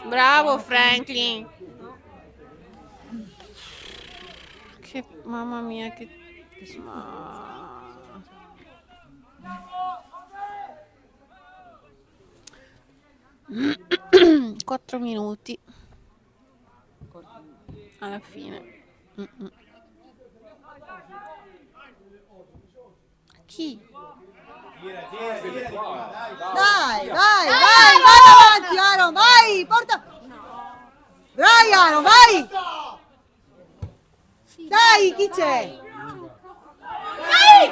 Bravo Franklin. Che mamma mia, che ma... 4 minuti alla fine. Chi? Dai, vai avanti, Aaron, vai, porta. Vai, Aaron, vai. Dai, chi c'è? Dai!